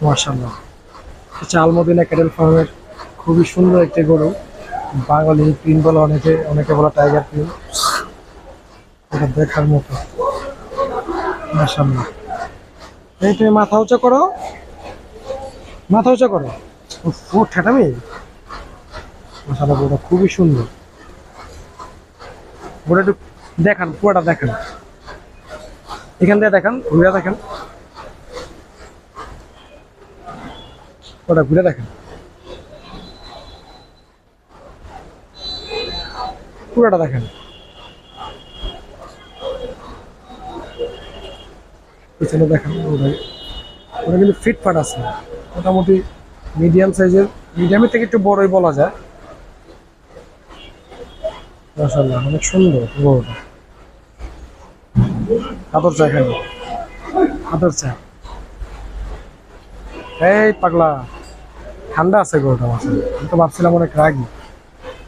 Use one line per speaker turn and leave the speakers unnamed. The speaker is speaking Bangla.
মাশাআল্লাহ। আচ্ছা, আল-মদিনা ক্যাটেল ফার্মের খুবই সুন্দর একটি গরু। বাঙালি প্রিন্ট বলে, অনেকে অনেকে বলে টাইগার প্রিন্ট। এটা দেখার মতো। মাশাআল্লাহ। এই তুমি মাথা উঁচা করো, মাথা উঁচা করো। ও ঠেটামি। মাশাআল্লাহ, গরুটা খুবই সুন্দর। গরুটা একটু দেখান, পুরোটা দেখান, এখান থেকে দেখান, ঘুরে দেখেন, পুরোটা ঘুরে দেখেন, পুরোটা দেখেন। পিছনে দেখেন, ওটা ওটা কিন্তু ফিটফাট আছে, মোটামুটি মিডিয়াম সাইজের, মিডিয়ামের থেকে একটু বড়ই বলা যায়। মাশাআল্লাহ, অনেক সুন্দর গরুটা। আদর চা খাই, আদর চা। এই পাগলা, ঠান্ডা আছে গরুটা। মাশাআল্লাহ, আমি তো ভাবছিলাম অনেক রাগী।